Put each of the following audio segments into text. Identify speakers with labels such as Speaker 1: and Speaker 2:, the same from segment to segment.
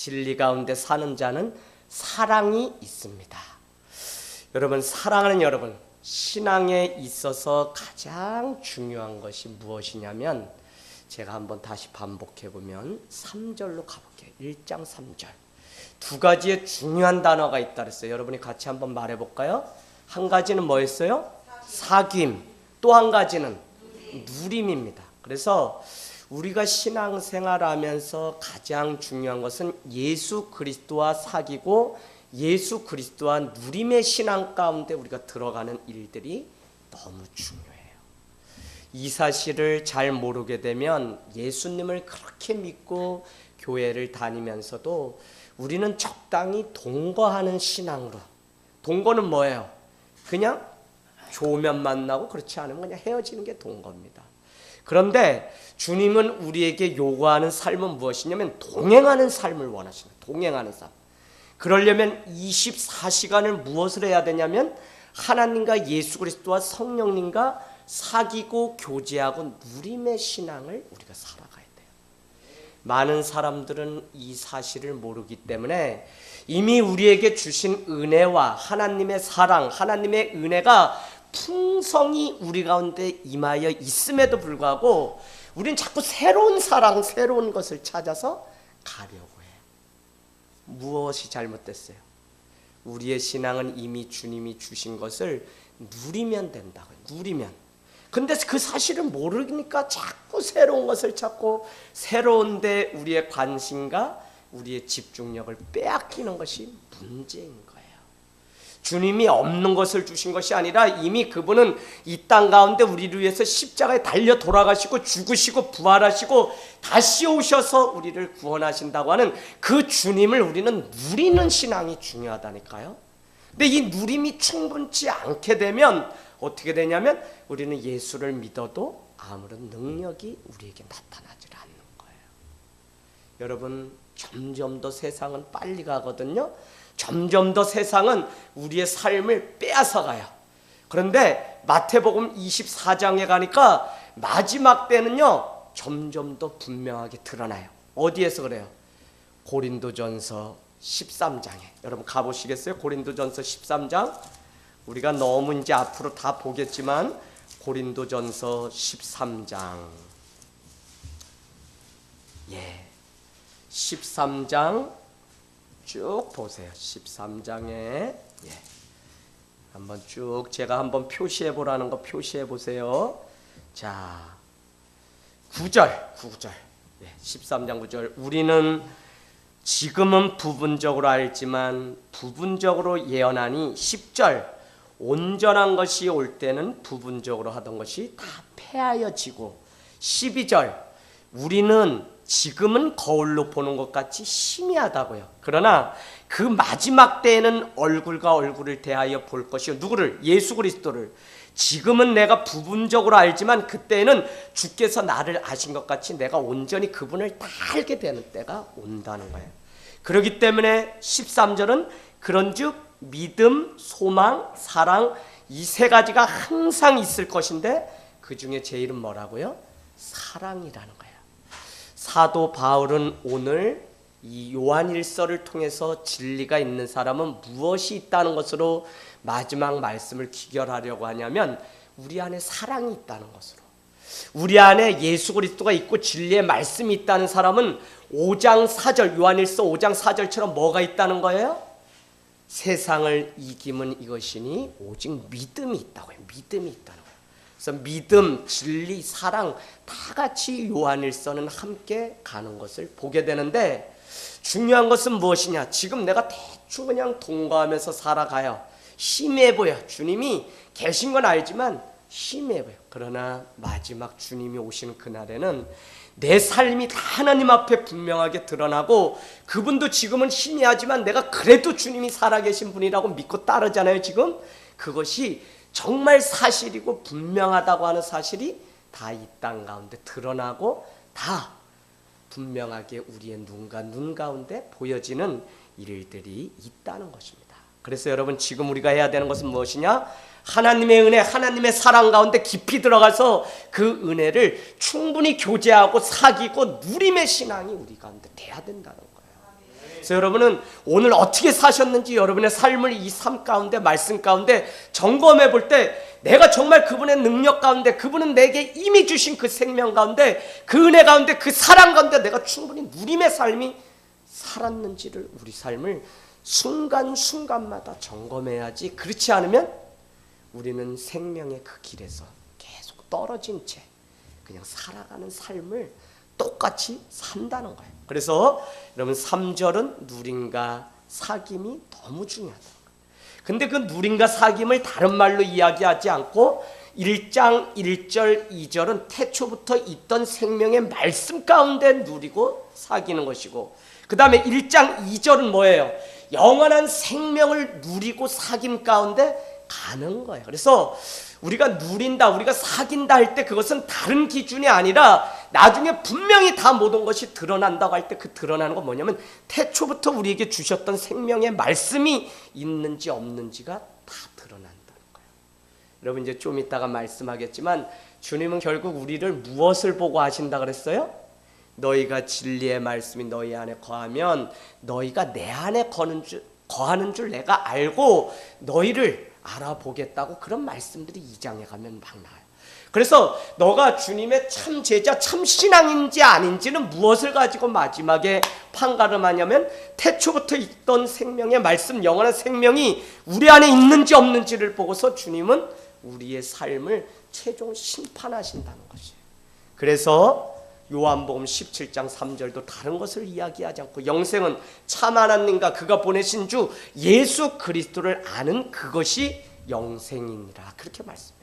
Speaker 1: 진리 가운데 사는 자는 사랑이 있습니다. 여러분, 사랑하는 여러분, 신앙에 있어서 가장 중요한 것이 무엇이냐면, 제가 한번 다시 반복해 보면 3절로 가볼게요. 1장 3절. 두 가지의 중요한 단어가 있다 그랬어요. 여러분이 같이 한번 말해 볼까요? 한 가지는 뭐였어요? 사귐. 또 한 가지는 누림입니다. 그래서 우리가 신앙생활하면서 가장 중요한 것은 예수 그리스도와 사귀고 예수 그리스도와 누림의 신앙 가운데 우리가 들어가는 일들이 너무 중요해요. 이 사실을 잘 모르게 되면 예수님을 그렇게 믿고 교회를 다니면서도 우리는 적당히 동거하는 신앙으로, 동거는 뭐예요? 그냥 좋으면 만나고 그렇지 않으면 그냥 헤어지는 게 동거입니다. 그런데 주님은 우리에게 요구하는 삶은 무엇이냐면 동행하는 삶을 원하시는, 동행하는 삶. 그러려면 24시간을 무엇을 해야 되냐면 하나님과 예수 그리스도와 성령님과 사귀고 교제하고 누림의 신앙을 우리가 살아가야 돼요. 많은 사람들은 이 사실을 모르기 때문에 이미 우리에게 주신 은혜와 하나님의 사랑, 하나님의 은혜가 풍성히 우리 가운데 임하여 있음에도 불구하고 우리는 자꾸 새로운 사랑, 새로운 것을 찾아서 가려고 해요. 무엇이 잘못됐어요? 우리의 신앙은 이미 주님이 주신 것을 누리면 된다고요. 누리면. 근데 그 사실을 모르니까 자꾸 새로운 것을 찾고 새로운데 우리의 관심과 우리의 집중력을 빼앗기는 것이 문제인 거예요. 주님이 없는 것을 주신 것이 아니라 이미 그분은 이 땅 가운데 우리를 위해서 십자가에 달려 돌아가시고 죽으시고 부활하시고 다시 오셔서 우리를 구원하신다고 하는 그 주님을 우리는 누리는 신앙이 중요하다니까요. 근데 이 누림이 충분치 않게 되면 어떻게 되냐면 우리는 예수를 믿어도 아무런 능력이 우리에게 나타나질 않는 거예요. 여러분, 점점 더 세상은 빨리 가거든요. 점점 더 세상은 우리의 삶을 빼앗아가요. 그런데 마태복음 24장에 가니까 마지막 때는요 점점 더 분명하게 드러나요. 어디에서 그래요? 고린도전서 13장에. 여러분 가보시겠어요? 고린도전서 13장. 우리가 너무 이제 앞으로 다 보겠지만 고린도전서 13장. 13장 쭉 보세요. 13장에 한번 쭉 제가 한번 표시해 보라는 거 표시해 보세요. 자, 9절. 13장 9절. 우리는 지금은 부분적으로 알지만 부분적으로 예언하니 10절. 온전한 것이 올 때는 부분적으로 하던 것이 다 폐하여지고 12절. 우리는 지금은 거울로 보는 것 같이 희미하다고요. 그러나 그 마지막 때에는 얼굴과 얼굴을 대하여 볼 것이요. 누구를? 예수 그리스도를. 지금은 내가 부분적으로 알지만 그때에는 주께서 나를 아신 것 같이 내가 온전히 그분을 다 알게 되는 때가 온다는 거예요. 그렇기 때문에 13절은 그런즉 믿음, 소망, 사랑 이 세 가지가 항상 있을 것인데 그 중에 제일은 뭐라고요? 사랑이라는 거예요. 사도 바울은 오늘 이 요한일서를 통해서 진리가 있는 사람은 무엇이 있다는 것으로 마지막 말씀을 귀결하려고 하냐면 우리 안에 사랑이 있다는 것으로, 우리 안에 예수 그리스도가 있고 진리의 말씀이 있다는 사람은 5장 4절 요한일서 5장 4절처럼 뭐가 있다는 거예요? 세상을 이김은 이것이니 오직 믿음이 있다고요. 믿음이 있다는 거예요. 그래서 믿음, 진리, 사랑 다 같이 요한일서는 함께 가는 것을 보게 되는데 중요한 것은 무엇이냐? 지금 내가 대충 그냥 동거하면서 살아가요. 희미해 보여. 주님이 계신 건 알지만 희미해 보여. 그러나 마지막 주님이 오시는 그날에는 내 삶이 다 하나님 앞에 분명하게 드러나고 그분도 지금은 희미하지만 내가 그래도 주님이 살아계신 분이라고 믿고 따르잖아요. 지금 그것이 정말 사실이고 분명하다고 하는 사실이 다 이 땅 가운데 드러나고 다 분명하게 우리의 눈과 눈 가운데 보여지는 일들이 있다는 것입니다. 그래서 여러분 지금 우리가 해야 되는 것은 무엇이냐? 하나님의 은혜, 하나님의 사랑 가운데 깊이 들어가서 그 은혜를 충분히 교제하고 사귀고 누림의 신앙이 우리 가운데 돼야 된다는 거예요. 그래서 여러분은 오늘 어떻게 사셨는지 여러분의 삶을 이 삶 가운데 말씀 가운데 점검해 볼 때 내가 정말 그분의 능력 가운데 그분은 내게 이미 주신 그 생명 가운데 그 은혜 가운데 그 사랑 가운데 내가 충분히 누림의 삶이 살았는지를 우리 삶을 순간순간마다 점검해야지. 그렇지 않으면 우리는 생명의 그 길에서 계속 떨어진 채 그냥 살아가는 삶을 똑같이 산다는 거예요. 그래서 여러분 3절은 누림과 사귐이 너무 중요하다. 근데 그 누림과 사귐을 다른 말로 이야기하지 않고 1장 1절 2절은 태초부터 있던 생명의 말씀 가운데 누리고 사귀는 것이고, 그 다음에 1장 2절은 뭐예요? 영원한 생명을 누리고 사귐 가운데 가는 거예요. 그래서 우리가 누린다, 우리가 사귄다 할 때 그것은 다른 기준이 아니라 나중에 분명히 다 모든 것이 드러난다고 할 때 그 드러나는 건 뭐냐면 태초부터 우리에게 주셨던 생명의 말씀이 있는지 없는지가 다 드러난다는 거예요. 여러분 이제 좀 이따가 말씀하겠지만 주님은 결국 우리를 무엇을 보고 하신다 그랬어요? 너희가 진리의 말씀이 너희 안에 거하면 너희가 내 안에 거하는 줄 내가 알고 너희를 알아보겠다고 그런 말씀들이 2장에 가면 막 나와요. 그래서 너가 주님의 참 제자, 참 신앙인지 아닌지는 무엇을 가지고 마지막에 판가름하냐면 태초부터 있던 생명의 말씀, 영원한 생명이 우리 안에 있는지 없는지를 보고서 주님은 우리의 삶을 최종 심판하신다는 것이에요. 그래서 요한복음 17장 3절도 다른 것을 이야기하지 않고 영생은 참 하나님과 그가 보내신 주 예수 그리스도를 아는 그것이 영생이니라, 그렇게 말씀해요.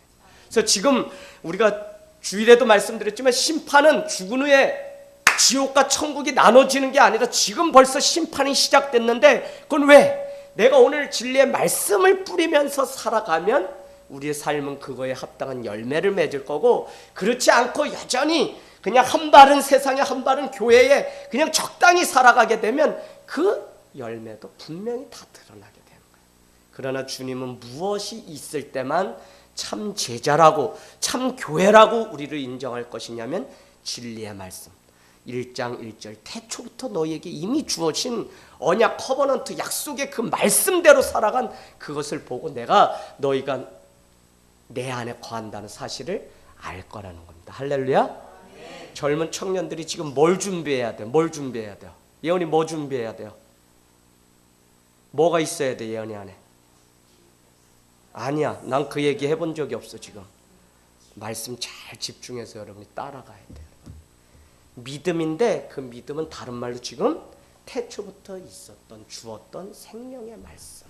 Speaker 1: 그래서 지금 우리가 주일에도 말씀드렸지만 심판은 죽은 후에 지옥과 천국이 나눠지는 게 아니라 지금 벌써 심판이 시작됐는데, 그건 왜? 내가 오늘 진리의 말씀을 뿌리면서 살아가면 우리의 삶은 그거에 합당한 열매를 맺을 거고, 그렇지 않고 여전히 그냥 한 발은 세상에 한 발은 교회에 그냥 적당히 살아가게 되면 그 열매도 분명히 다 드러나게 되는 거예요. 그러나 주님은 무엇이 있을 때만 참 제자라고 참 교회라고 우리를 인정할 것이냐면 진리의 말씀 1장 1절 태초부터 너희에게 이미 주어진 언약 커버넌트 약속의 그 말씀대로 살아간 그것을 보고 내가 너희가 내 안에 거한다는 사실을 알 거라는 겁니다. 할렐루야. 젊은 청년들이 지금 뭘 준비해야 돼요? 뭘 준비해야 돼요? 예언이 뭐 준비해야 돼요? 뭐가 있어야 돼 예언이 안에? 아니야, 난 그 얘기 해본 적이 없어. 지금 말씀 잘 집중해서 여러분이 따라가야 돼요. 믿음인데 그 믿음은 다른 말로 지금 태초부터 있었던 주었던 생명의 말씀.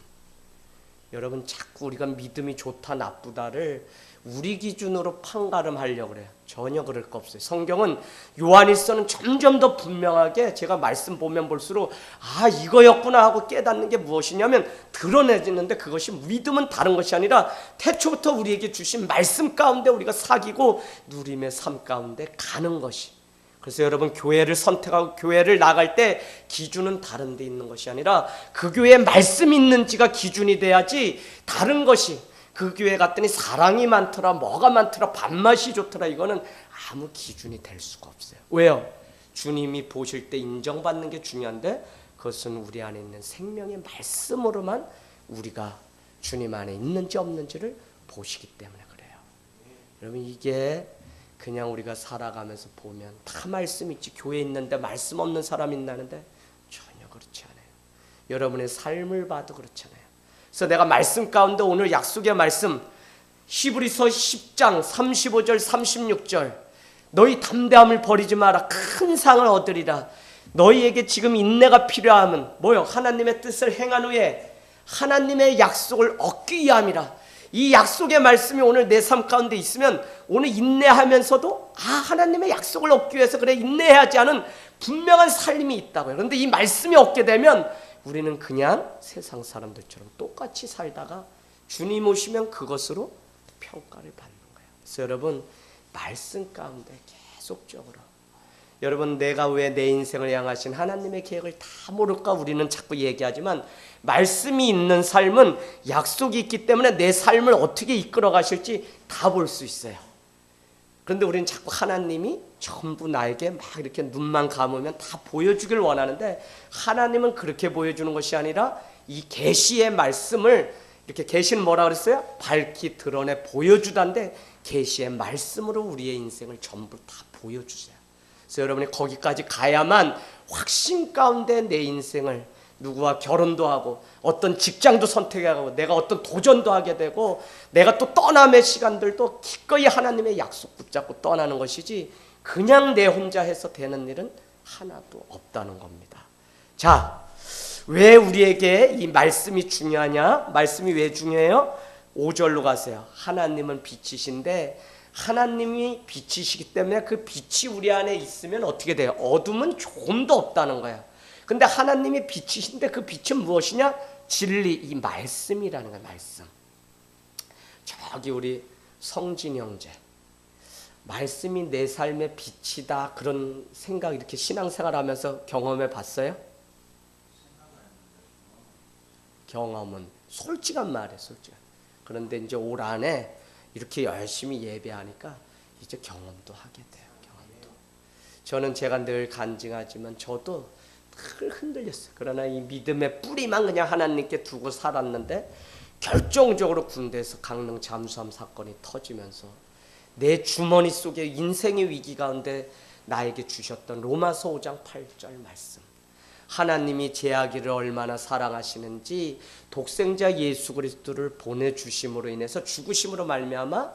Speaker 1: 여러분 자꾸 우리가 믿음이 좋다 나쁘다를 우리 기준으로 판가름하려고 그래요. 전혀 그럴 거 없어요. 성경은 요한일서는 점점 더 분명하게 제가 말씀 보면 볼수록 아 이거였구나 하고 깨닫는 게 무엇이냐면 드러내지는데, 그것이 믿음은 다른 것이 아니라 태초부터 우리에게 주신 말씀 가운데 우리가 사귀고 누림의 삶 가운데 가는 것이. 그래서 여러분 교회를 선택하고 교회를 나갈 때 기준은 다른 데 있는 것이 아니라 그 교회에 말씀이 있는지가 기준이 돼야지, 다른 것이 그 교회 갔더니 사랑이 많더라 뭐가 많더라 밥맛이 좋더라 이거는 아무 기준이 될 수가 없어요. 왜요? 주님이 보실 때 인정받는 게 중요한데 그것은 우리 안에 있는 생명의 말씀으로만 우리가 주님 안에 있는지 없는지를 보시기 때문에 그래요. 여러분 이게 그냥 우리가 살아가면서 보면 다 말씀 있지, 교회에 있는데 말씀 없는 사람이 있나는데 전혀 그렇지 않아요. 여러분의 삶을 봐도 그렇잖아요. 그래서 내가 말씀 가운데 오늘 약속의 말씀 히브리서 10장 35절 36절 너희 담대함을 버리지 마라 큰 상을 얻으리라. 너희에게 지금 인내가 필요함은 뭐요? 하나님의 뜻을 행한 후에 하나님의 약속을 얻기 위함이라. 이 약속의 말씀이 오늘 내 삶 가운데 있으면 오늘 인내하면서도 아 하나님의 약속을 얻기 위해서 그래 인내해야지 하는 분명한 삶이 있다고요. 그런데 이 말씀이 없게 되면 우리는 그냥 세상 사람들처럼 똑같이 살다가 주님 오시면 그것으로 평가를 받는 거예요. 그래서 여러분 말씀 가운데 계속적으로 여러분 내가 왜 내 인생을 향하신 하나님의 계획을 다 모를까 우리는 자꾸 얘기하지만 말씀이 있는 삶은 약속이 있기 때문에 내 삶을 어떻게 이끌어 가실지 다 볼 수 있어요. 그런데 우리는 자꾸 하나님이 전부 나에게 막 이렇게 눈만 감으면 다 보여주길 원하는데, 하나님은 그렇게 보여주는 것이 아니라 이 계시의 말씀을, 이렇게 계시는 뭐라 그랬어요? 밝히 드러내 보여주다인데, 계시의 말씀으로 우리의 인생을 전부 다 보여주세요. 그래서 여러분이 거기까지 가야만 확신 가운데 내 인생을, 누구와 결혼도 하고 어떤 직장도 선택하고 내가 어떤 도전도 하게 되고, 내가 또 떠남의 시간들도 기꺼이 하나님의 약속 붙잡고 떠나는 것이지, 그냥 내 혼자 해서 되는 일은 하나도 없다는 겁니다. 자, 왜 우리에게 이 말씀이 중요하냐? 말씀이 왜 중요해요? 5절로 가세요. 하나님은 빛이신데, 하나님이 빛이시기 때문에 그 빛이 우리 안에 있으면 어떻게 돼요? 어둠은 조금도 없다는 거야. 근데 하나님이 빛이신데 그 빛은 무엇이냐? 진리, 이 말씀이라는 거야. 말씀. 저기 우리 성진 형제, 말씀이 내 삶의 빛이다, 그런 생각 이렇게 신앙생활하면서 경험해 봤어요? 경험은 솔직한 말이에요. 솔직한. 그런데 이제 올 한해 이렇게 열심히 예배하니까 이제 경험도 하게 돼요. 경험도. 저는 제가 늘 간증하지만 저도 늘 흔들렸어요. 그러나 이 믿음의 뿌리만 그냥 하나님께 두고 살았는데, 결정적으로 군대에서 강릉 잠수함 사건이 터지면서 내 주머니 속에 인생의 위기 가운데 나에게 주셨던 로마서 5장 8절 말씀, 하나님이 제 아기를 얼마나 사랑하시는지 독생자 예수 그리스도를 보내주심으로 인해서 죽으심으로 말미암아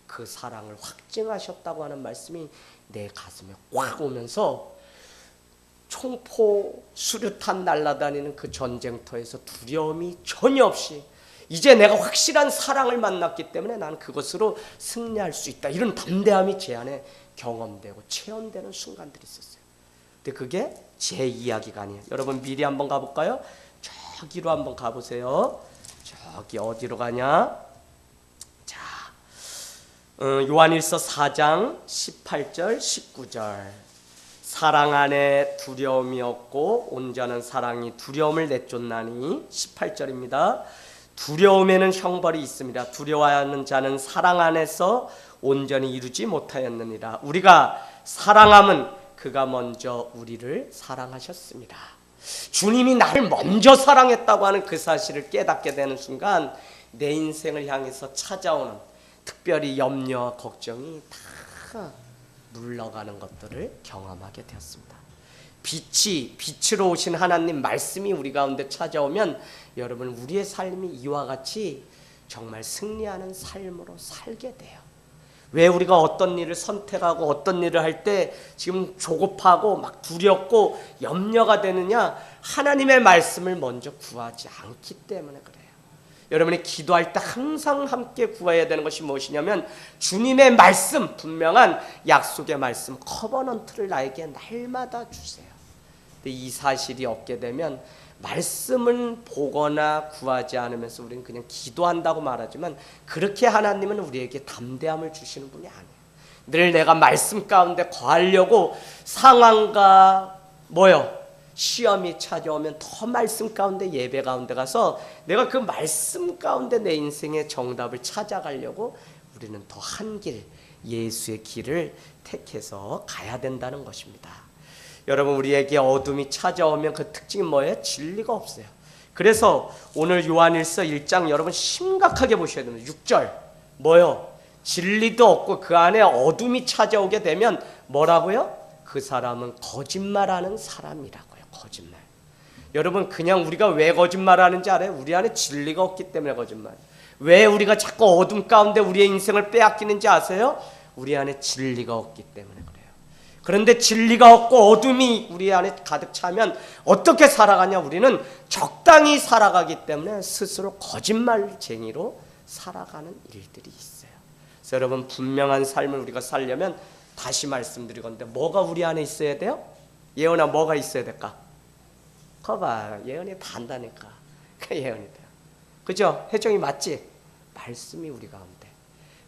Speaker 1: 그 사랑을 확증하셨다고 하는 말씀이 내 가슴에 꽉 오면서, 총포 수류탄 날아다니는 그 전쟁터에서 두려움이 전혀 없이 이제 내가 확실한 사랑을 만났기 때문에 나는 그것으로 승리할 수 있다, 이런 담대함이 제 안에 경험되고 체험되는 순간들이 있었어요. 근데 그게 제 이야기가 아니에요. 여러분 미리 한번 가볼까요? 저기로 한번 가보세요. 저기 어디로 가냐? 자, 요한일서 4장 18절 19절. 사랑 안에 두려움이 없고 온전한 사랑이 두려움을 내쫓나니. 18절입니다. 두려움에는 형벌이 있습니다. 두려워하는 자는 사랑 안에서 온전히 이루지 못하였느니라. 우리가 사랑함은 그가 먼저 우리를 사랑하셨습니다. 주님이 나를 먼저 사랑했다고 하는 그 사실을 깨닫게 되는 순간, 내 인생을 향해서 찾아오는 특별히 염려와 걱정이 다 물러가는 것들을 경험하게 되었습니다. 빛으로 오신 하나님 말씀이 우리 가운데 찾아오면, 여러분 우리의 삶이 이와 같이 정말 승리하는 삶으로 살게 돼요. 왜 우리가 어떤 일을 선택하고 어떤 일을 할 때 지금 조급하고 막 두렵고 염려가 되느냐? 하나님의 말씀을 먼저 구하지 않기 때문에 그래요. 여러분이 기도할 때 항상 함께 구해야 되는 것이 무엇이냐면, 주님의 말씀, 분명한 약속의 말씀, 커버넌트를 나에게 날마다 주세요. 근데 이 사실이 없게 되면 말씀을 보거나 구하지 않으면서 우리는 그냥 기도한다고 말하지만, 그렇게 하나님은 우리에게 담대함을 주시는 분이 아니에요. 늘 내가 말씀 가운데 거하려고 상황과 시험이 찾아오면 더 말씀 가운데, 예배 가운데 가서 내가 그 말씀 가운데 내 인생의 정답을 찾아가려고 우리는 더 한 길, 예수의 길을 택해서 가야 된다는 것입니다. 여러분 우리에게 어둠이 찾아오면 그 특징이 뭐예요? 진리가 없어요. 그래서 오늘 요한일서 1장 여러분 심각하게 보셔야 됩니다. 6절 진리도 없고 그 안에 어둠이 찾아오게 되면 뭐라고요? 그 사람은 거짓말하는 사람이라고요. 거짓말. 여러분 그냥 우리가 왜 거짓말하는지 알아요? 우리 안에 진리가 없기 때문에 거짓말. 왜 우리가 자꾸 어둠 가운데 우리의 인생을 빼앗기는지 아세요? 우리 안에 진리가 없기 때문에 그래요. 그런데 진리가 없고 어둠이 우리 안에 가득 차면 어떻게 살아가냐? 우리는 적당히 살아가기 때문에 스스로 거짓말쟁이로 살아가는 일들이 있어요. 그래서 여러분 분명한 삶을 우리가 살려면 다시 말씀드리건데 뭐가 우리 안에 있어야 돼요? 예언아 뭐가 있어야 될까? 거봐 예언이 다 한다니까. 예언이 돼요. 그죠? 혜정이 맞지? 말씀이 우리 가운데.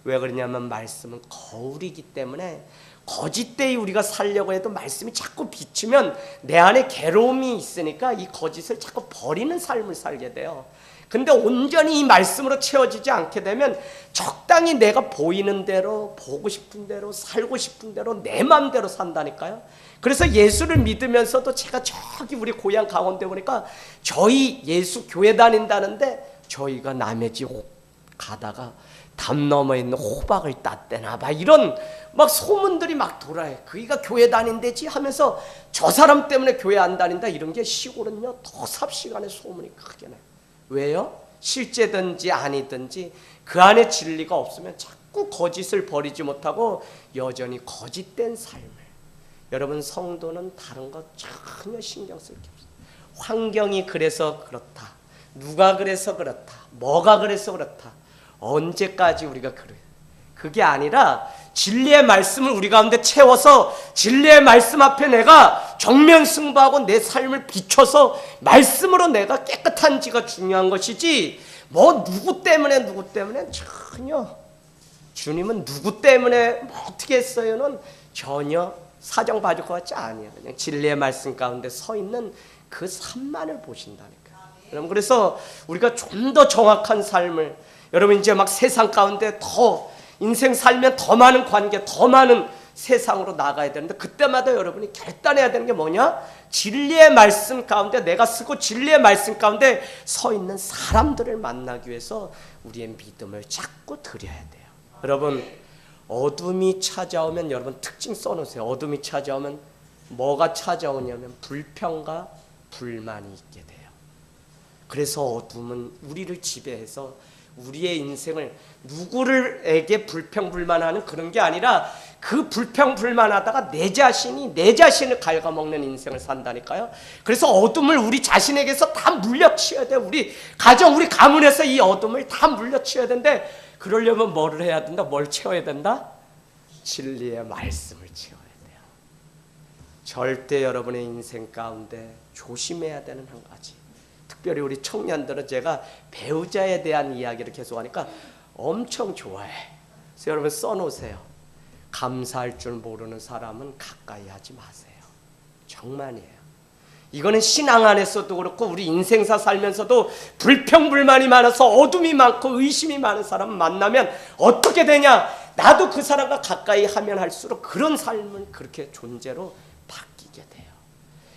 Speaker 1: 왜 그러냐면 말씀은 거울이기 때문에 거짓되이 우리가 살려고 해도 말씀이 자꾸 비추면 내 안에 괴로움이 있으니까 이 거짓을 자꾸 버리는 삶을 살게 돼요. 근데 온전히 이 말씀으로 채워지지 않게 되면 적당히 내가 보이는 대로, 보고 싶은 대로, 살고 싶은 대로, 내 마음대로 산다니까요. 그래서 예수를 믿으면서도 제가 저기 우리 고향 강원도에 보니까 저희 예수 교회 다닌다는데 저희가 남의 집 가다가 담 너머에 있는 호박을 땄대나 봐, 이런 막 소문들이 막 돌아요. 그이가 교회 다닌대지 하면서 저 사람 때문에 교회 안 다닌다, 이런 게 시골은요 더 삽시간에 소문이 크게 나요. 왜요? 실제든지 아니든지 그 안에 진리가 없으면 자꾸 거짓을 버리지 못하고 여전히 거짓된 삶을. 여러분, 성도는 다른 거 전혀 신경 쓸 게 없어요. 환경이 그래서 그렇다, 누가 그래서 그렇다, 뭐가 그래서 그렇다, 언제까지 우리가 그래요? 그게 아니라 진리의 말씀을 우리 가운데 채워서 진리의 말씀 앞에 내가 정면 승부하고 내 삶을 비춰서 말씀으로 내가 깨끗한 지가 중요한 것이지, 뭐 누구 때문에 전혀. 주님은 누구 때문에 뭐 어떻게 했어요는 전혀 사정 봐줄 것 같지 아니에요. 그냥 진리의 말씀 가운데 서 있는 그 삶만을 보신다니까요. 여러분, 그래서 우리가 좀 더 정확한 삶을, 여러분 이제 막 세상 가운데 더 인생 살면 더 많은 관계, 더 많은 세상으로 나가야 되는데, 그때마다 여러분이 결단해야 되는 게 뭐냐? 진리의 말씀 가운데 내가 쓰고 진리의 말씀 가운데 서 있는 사람들을 만나기 위해서 우리의 믿음을 자꾸 드려야 돼요. 여러분, 어둠이 찾아오면 여러분 특징 써놓으세요. 어둠이 찾아오면 뭐가 찾아오냐면 불평과 불만이 있게 돼요. 그래서 어둠은 우리를 지배해서 우리의 인생을 누구를에게 불평불만하는 그런 게 아니라 그 불평불만하다가 내 자신을 갉아먹는 인생을 산다니까요. 그래서 어둠을 우리 자신에게서 다 물려치워야 돼. 우리 가정, 우리 가문에서 이 어둠을 다 물려치워야 되는데, 그러려면 뭐를 해야 된다? 뭘 채워야 된다? 진리의 말씀을 채워야 돼요. 절대 여러분의 인생 가운데 조심해야 되는 한 가지, 특별히 우리 청년들은 제가 배우자에 대한 이야기를 계속하니까 엄청 좋아해. 그래서 여러분 써놓으세요. 감사할 줄 모르는 사람은 가까이 하지 마세요. 정말이에요. 이거는 신앙 안에서도 그렇고 우리 인생사 살면서도 불평불만이 많아서 어둠이 많고 의심이 많은 사람 만나면 어떻게 되냐? 나도 그 사람과 가까이 하면 할수록 그런 삶은 그렇게 존재로 바뀌게 돼요.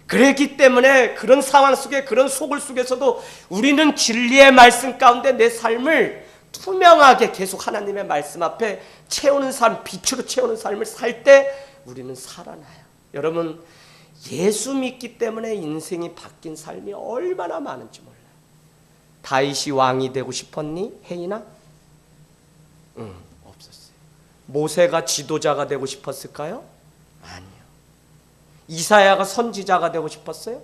Speaker 1: 그렇기 때문에 그런 상황 속에, 그런 속을 속에서도 우리는 진리의 말씀 가운데 내 삶을 투명하게 계속 하나님의 말씀 앞에 채우는 삶, 빛으로 채우는 삶을 살 때 우리는 살아나요. 여러분, 예수 믿기 때문에 인생이 바뀐 삶이 얼마나 많은지 몰라요. 다윗이 왕이 되고 싶었니? 혜인아? 응, 없었어요. 모세가 지도자가 되고 싶었을까요? 아니요. 이사야가 선지자가 되고 싶었어요?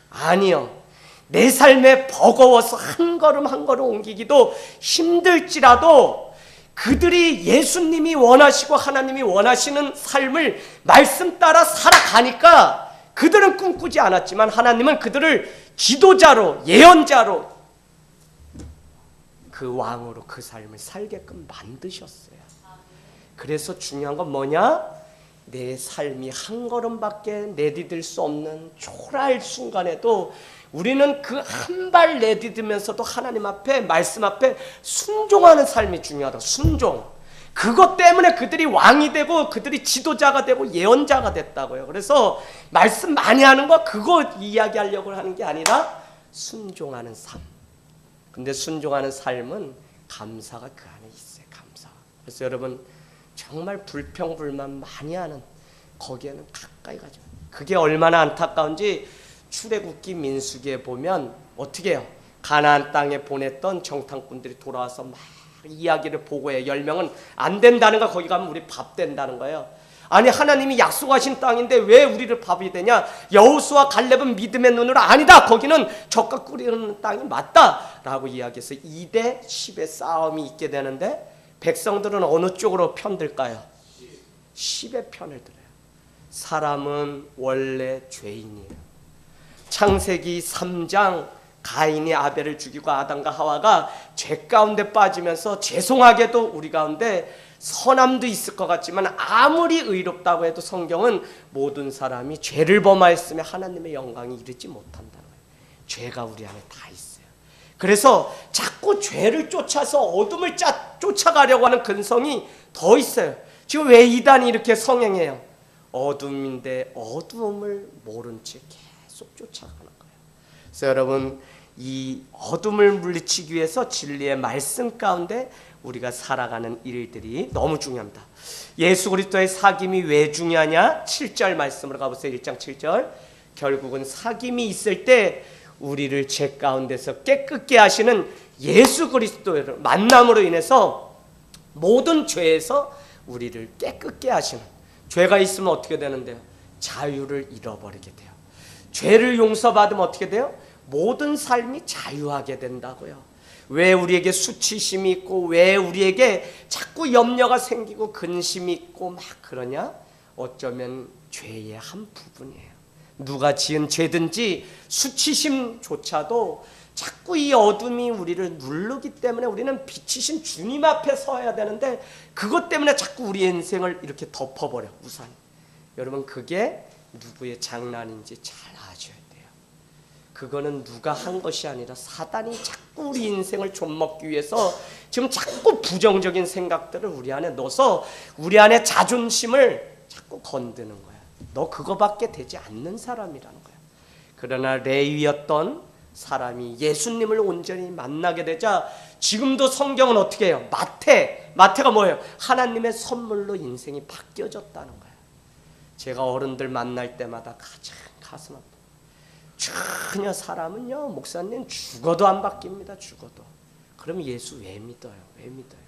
Speaker 1: 아니요. 내 삶에 버거워서 한 걸음 한 걸음 옮기기도 힘들지라도 그들이 예수님이 원하시고 하나님이 원하시는 삶을 말씀 따라 살아가니까 그들은 꿈꾸지 않았지만 하나님은 그들을 지도자로, 예언자로, 그 왕으로 그 삶을 살게끔 만드셨어요. 그래서 중요한 건 뭐냐? 내 삶이 한 걸음밖에 내디딜 수 없는 초라할 순간에도 우리는 그 한 발 내디디면서도 하나님 앞에, 말씀 앞에 순종하는 삶이 중요하다. 순종. 그것 때문에 그들이 왕이 되고 그들이 지도자가 되고 예언자가 됐다고요. 그래서 말씀 많이 하는 거 그거 이야기하려고 하는 게 아니라 순종하는 삶. 근데 순종하는 삶은 감사가 그 안에 있어요. 감사. 그래서 여러분 정말 불평불만 많이 하는 거기에는 가까이 가지 마세요. 그게 얼마나 안타까운지 출애굽기 민수기에 보면 어떻게 해요? 가나안 땅에 보냈던 정탐꾼들이 돌아와서 막 이야기를 보고해. 10명은 안 된다는 거, 거기 가면 우리 밥 된다는 거예요. 아니 하나님이 약속하신 땅인데 왜 우리를 밥이 되냐? 여호수아 갈렙은 믿음의 눈으로 아니다. 거기는 젖과 꿀이 흐르는 땅이 맞다 라고 이야기해서 2대 10의 싸움이 있게 되는데 백성들은 어느 쪽으로 편들까요? 10의 편을 들어요. 사람은 원래 죄인이에요. 창세기 3장 가인이 아벨을 죽이고 아담과 하와가 죄 가운데 빠지면서 죄송하게도 우리 가운데 선함도 있을 것 같지만 아무리 의롭다고 해도 성경은 모든 사람이 죄를 범하였으며 하나님의 영광이 이르지 못한다는 거예요. 죄가 우리 안에 다 있어요. 그래서 자꾸 죄를 쫓아서 어둠을 쫓아가려고 하는 근성이 더 있어요. 지금 왜 이단이 이렇게 성행해요? 어둠인데 어두움을 모른 채 계속 쫓아가는 거예요. 그래서 여러분, 이 어둠을 물리치기 위해서 진리의 말씀 가운데 우리가 살아가는 일들이 너무 중요합니다. 예수 그리스도의 사귐이 왜 중요하냐? 7절 말씀으로 가보세요. 1장 7절. 결국은 사귐이 있을 때 우리를 죄 가운데서 깨끗게 하시는 예수 그리스도의 만남으로 인해서 모든 죄에서 우리를 깨끗게 하시는, 죄가 있으면 어떻게 되는데요? 자유를 잃어버리게 돼요. 죄를 용서받으면 어떻게 돼요? 모든 삶이 자유하게 된다고요. 왜 우리에게 수치심이 있고 왜 우리에게 자꾸 염려가 생기고 근심이 있고 막 그러냐? 어쩌면 죄의 한 부분이에요. 누가 지은 죄든지 수치심조차도 자꾸 이 어둠이 우리를 누르기 때문에 우리는 빛이신 주님 앞에 서야 되는데 그것 때문에 자꾸 우리의 인생을 이렇게 덮어버려, 우산이. 여러분, 그게 누구의 장난인지 잘 아셔야 돼요. 그거는 누가 한 것이 아니라 사단이 자꾸 우리 인생을 좀먹기 위해서 지금 자꾸 부정적인 생각들을 우리 안에 넣어서 우리 안에 자존심을 자꾸 건드는 거야. 너 그거밖에 되지 않는 사람이라는 거야. 그러나 레위였던 사람이 예수님을 온전히 만나게 되자 지금도 성경은 어떻게 해요? 마태가 뭐예요? 하나님의 선물로 인생이 바뀌어졌다는 거야. 제가 어른들 만날 때마다 가장 가슴 아파. 전혀 사람은요, 목사님 죽어도 안 바뀝니다. 죽어도. 그럼 예수 왜 믿어요? 왜 믿어요?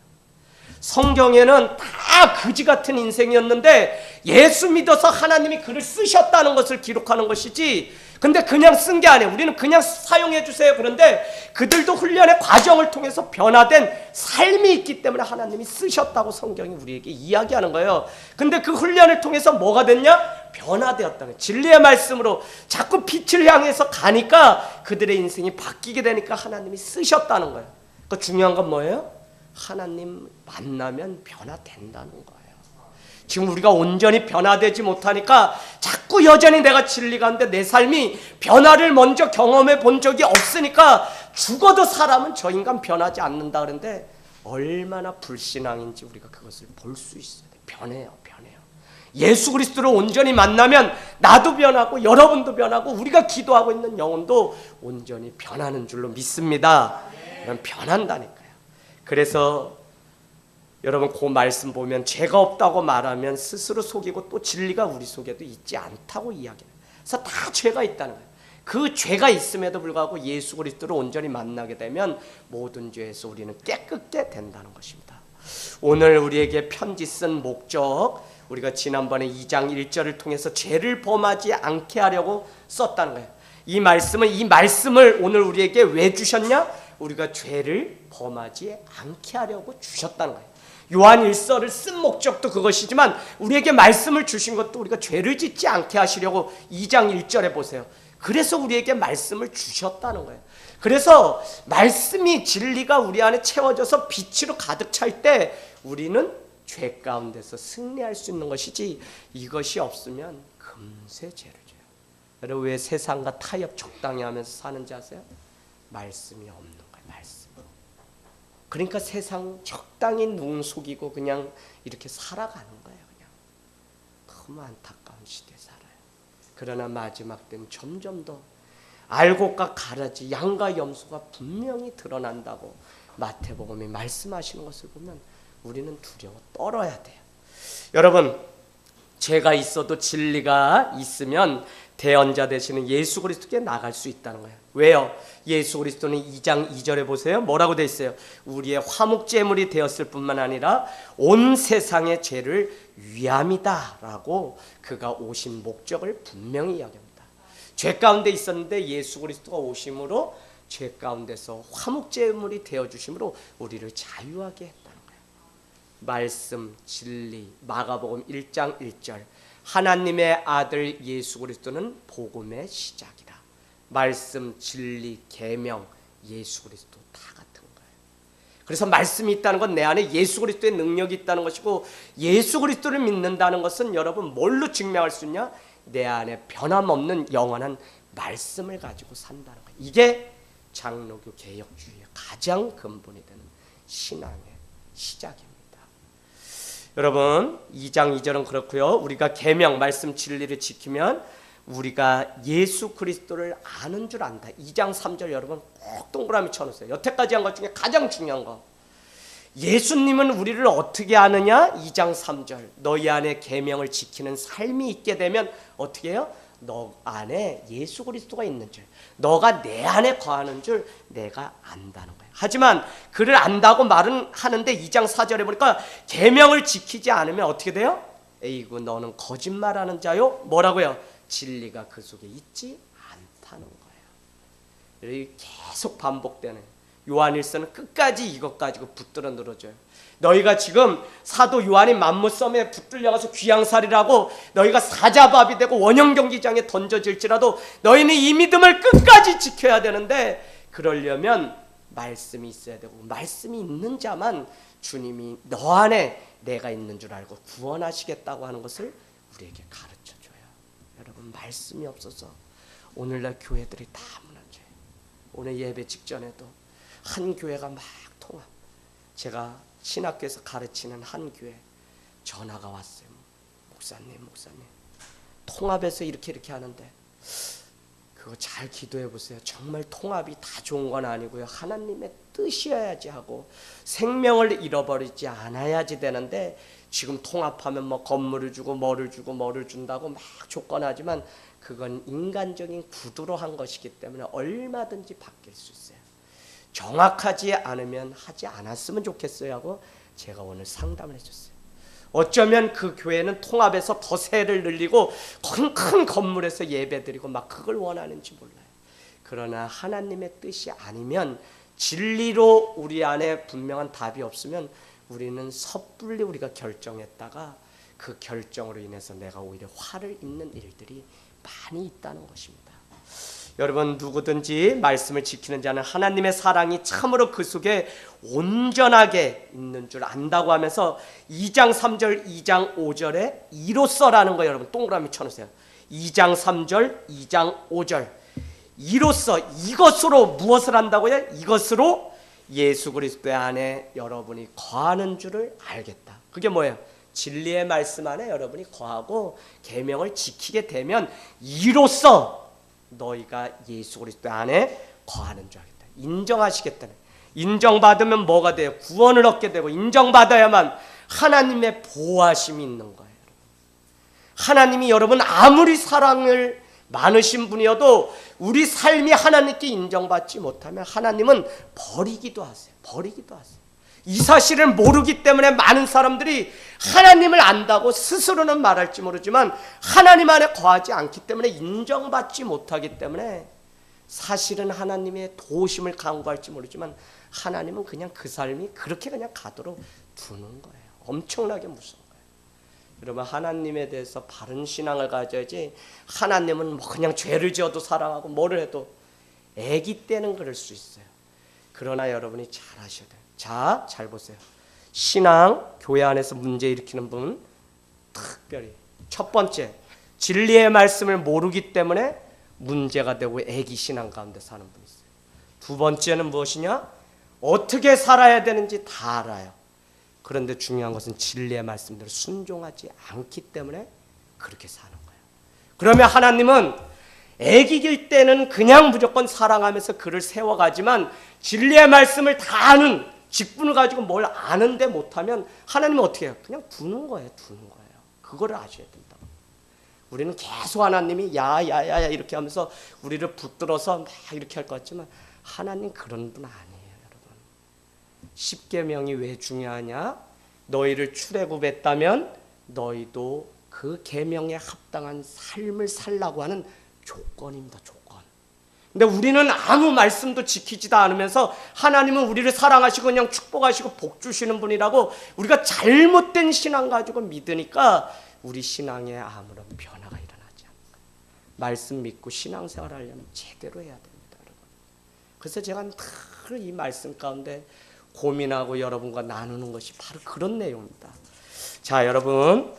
Speaker 1: 성경에는 다 그지 같은 인생이었는데 예수 믿어서 하나님이 그를 쓰셨다는 것을 기록하는 것이지, 근데 그냥 쓴 게 아니에요. 우리는 그냥 사용해 주세요. 그런데 그들도 훈련의 과정을 통해서 변화된 삶이 있기 때문에 하나님이 쓰셨다고 성경이 우리에게 이야기하는 거예요. 근데 그 훈련을 통해서 뭐가 됐냐? 변화되었다는 거예요. 진리의 말씀으로 자꾸 빛을 향해서 가니까 그들의 인생이 바뀌게 되니까 하나님이 쓰셨다는 거예요. 그 중요한 건 뭐예요? 하나님 만나면 변화된다는 거예요. 지금 우리가 온전히 변화되지 못하니까 자꾸 여전히 내가 진리 가운데 내 삶이 변화를 먼저 경험해 본 적이 없으니까 죽어도 사람은 저 인간 변하지 않는다 그러는데 얼마나 불신앙인지 우리가 그것을 볼 수 있어요. 변해요. 예수 그리스도를 온전히 만나면 나도 변하고 여러분도 변하고 우리가 기도하고 있는 영혼도 온전히 변하는 줄로 믿습니다. 그럼 변한다니까요. 그래서 여러분, 그 말씀 보면 죄가 없다고 말하면 스스로 속이고 또 진리가 우리 속에도 있지 않다고 이야기해요. 그래서 다 죄가 있다는 거예요. 그 죄가 있음에도 불구하고 예수 그리스도를 온전히 만나게 되면 모든 죄에서 우리는 깨끗게 된다는 것입니다. 오늘 우리에게 편지 쓴 목적, 우리가 지난번에 2장 1절을 통해서 죄를 범하지 않게 하려고 썼다는 거예요. 이 말씀을 오늘 우리에게 왜 주셨냐? 우리가 죄를 범하지 않게 하려고 주셨다는 거예요. 요한 1서를 쓴 목적도 그것이지만 우리에게 말씀을 주신 것도 우리가 죄를 짓지 않게 하시려고 2장 1절에 보세요. 그래서 우리에게 말씀을 주셨다는 거예요. 그래서 말씀이, 진리가 우리 안에 채워져서 빛으로 가득 찰 때 우리는 죄 가운데서 승리할 수 있는 것이지, 이것이 없으면 금세 죄를 져요. 여러분, 왜 세상과 타협 적당히 하면서 사는지 아세요? 말씀이 없는 거예요. 말씀. 그러니까 세상 적당히 눈 속이고 그냥 이렇게 살아가는 거예요. 그냥 너무 안타까운 시대에 살아요. 그러나 마지막 때는 점점 더 알곡과 가라지, 양과 염소가 분명히 드러난다고 마태복음이 말씀하시는 것을 보면 우리는 두려워 떨어야 돼요. 여러분, 죄가 있어도 진리가 있으면 대언자 되시는 예수 그리스도께 나갈 수 있다는 거예요. 왜요? 예수 그리스도는 2장 2절에 보세요. 뭐라고 돼 있어요? 우리의 화목제물이 되었을 뿐만 아니라 온 세상의 죄를 위함이다 라고 그가 오신 목적을 분명히 이야기합니다. 죄 가운데 있었는데 예수 그리스도가 오심으로 죄 가운데서 화목제물이 되어주심으로 우리를 자유하게 했다는 거예요. 말씀, 진리, 마가복음 1장 1절, 하나님의 아들 예수 그리스도는 복음의 시작이라. 말씀, 진리, 계명, 예수 그리스도 다 같은 거예요. 그래서 말씀이 있다는 건 내 안에 예수 그리스도의 능력이 있다는 것이고, 예수 그리스도를 믿는다는 것은 여러분 뭘로 증명할 수 있냐? 내 안에 변함없는 영원한 말씀을 가지고 산다는 거예요. 이게 장로교 개혁주의의 가장 근본이 되는 신앙의 시작입니다. 여러분 2장 2절은 그렇고요. 우리가 계명 말씀 진리를 지키면 우리가 예수 그리스도를 아는 줄 안다. 2장 3절 여러분 꼭 동그라미 쳐놓으세요. 여태까지 한 것 중에 가장 중요한 거. 예수님은 우리를 어떻게 아느냐? 2장 3절 너희 안에 계명을 지키는 삶이 있게 되면 어떻게 해요? 너 안에 예수 그리스도가 있는 줄, 너가 내 안에 거하는 줄 내가 안다는 거예요. 하지만 그를 안다고 말은 하는데 2장 4절에 보니까 계명을 지키지 않으면 어떻게 돼요? 에이구 너는 거짓말하는 자요. 뭐라고요? 진리가 그 속에 있지 않다는 거예요. 이렇게 계속 반복되는 요한일서는 끝까지 이것 가지고 붙들어 늘어져요. 너희가 지금 사도 요한이 만무섬에 붙들려가서 귀양살이라고 너희가 사자밥이 되고 원형경기장에 던져질지라도 너희는 이 믿음을 끝까지 지켜야 되는데, 그러려면 말씀이 있어야 되고 말씀이 있는 자만 주님이 너 안에 내가 있는 줄 알고 구원하시겠다고 하는 것을 우리에게 가르쳐줘요. 여러분 말씀이 없어서 오늘날 교회들이 다 무너져요. 오늘 예배 직전에도 한 교회가 막 통합, 제가 신학교에서 가르치는 한 교회 전화가 왔어요. 목사님 통합해서 이렇게 하는데 그거 잘 기도해 보세요. 정말 통합이 다 좋은 건 아니고요, 하나님의 뜻이어야지 하고 생명을 잃어버리지 않아야지 되는데, 지금 통합하면 뭐 건물을 주고 뭐를 준다고 막 조건하지만 그건 인간적인 구두로 한 것이기 때문에 얼마든지 바뀔 수 있어요. 정확하지 않으면 하지 않았으면 좋겠어요 하고 제가 오늘 상담을 해줬어요. 어쩌면 그 교회는 통합해서 더 세를 늘리고 큰 건물에서 예배드리고 막 그걸 원하는지 몰라요. 그러나 하나님의 뜻이 아니면, 진리로 우리 안에 분명한 답이 없으면 우리는 섣불리 우리가 결정했다가 그 결정으로 인해서 내가 오히려 화를 입는 일들이 많이 있다는 것입니다. 여러분 누구든지 말씀을 지키는 자는 하나님의 사랑이 참으로 그 속에 온전하게 있는 줄 안다고 하면서 2장 3절 2장 5절에 이로써라는 거 여러분 동그라미 쳐놓으세요. 2장 3절 2장 5절 이로써, 이것으로 무엇을 한다고요? 이것으로 예수 그리스도 안에 여러분이 거하는 줄을 알겠다. 그게 뭐예요? 진리의 말씀 안에 여러분이 거하고 계명을 지키게 되면 이로써 너희가 예수 그리스도 안에 거하는 줄 알겠다. 인정하시겠다네. 인정받으면 뭐가 돼요? 구원을 얻게 되고, 인정받아야만 하나님의 보호하심이 있는 거예요. 하나님이 여러분 아무리 사랑을 많으신 분이어도 우리 삶이 하나님께 인정받지 못하면 하나님은 버리기도 하세요. 이 사실을 모르기 때문에 많은 사람들이 하나님을 안다고 스스로는 말할지 모르지만 하나님 안에 거하지 않기 때문에 인정받지 못하기 때문에 사실은 하나님의 도우심을 간구할지 모르지만 하나님은 그냥 그 삶이 그렇게 그냥 가도록 두는 거예요. 엄청나게 무서운 거예요. 여러분 하나님에 대해서 바른 신앙을 가져야지, 하나님은 뭐 그냥 죄를 지어도 사랑하고 뭐를 해도 애기 때는 그럴 수 있어요. 그러나 여러분이 잘 아셔야 돼요. 자, 잘 보세요. 신앙, 교회 안에서 문제 일으키는 분, 특별히 첫 번째, 진리의 말씀을 모르기 때문에 문제가 되고 애기 신앙 가운데 사는 분이 있어요. 두 번째는 무엇이냐? 어떻게 살아야 되는지 다 알아요. 그런데 중요한 것은 진리의 말씀대로 순종하지 않기 때문에 그렇게 사는 거예요. 그러면 하나님은 애기일 때는 그냥 무조건 사랑하면서 그를 세워가지만 진리의 말씀을 다 아는 직분을 가지고 뭘 아는데 못하면 하나님은 어떻게 해요? 그냥 두는 거예요. 그거를 아셔야 된다고. 우리는 계속 하나님이 야야야야 이렇게 하면서 우리를 붙들어서 막 이렇게 할 것 같지만 하나님 그런 분 아니에요. 여러분, 십계명이 왜 중요하냐? 너희를 출애굽했다면 너희도 그 계명에 합당한 삶을 살라고 하는 조건입니다. 조건. 근데 우리는 아무 말씀도 지키지도 않으면서 하나님은 우리를 사랑하시고 그냥 축복하시고 복 주시는 분이라고 우리가 잘못된 신앙 가지고 믿으니까 우리 신앙에 아무런 변화가 일어나지 않는 거예요. 말씀 믿고 신앙생활 하려면 제대로 해야 됩니다. 여러분. 그래서 제가 늘 이 말씀 가운데 고민하고 여러분과 나누는 것이 바로 그런 내용입니다. 자, 여러분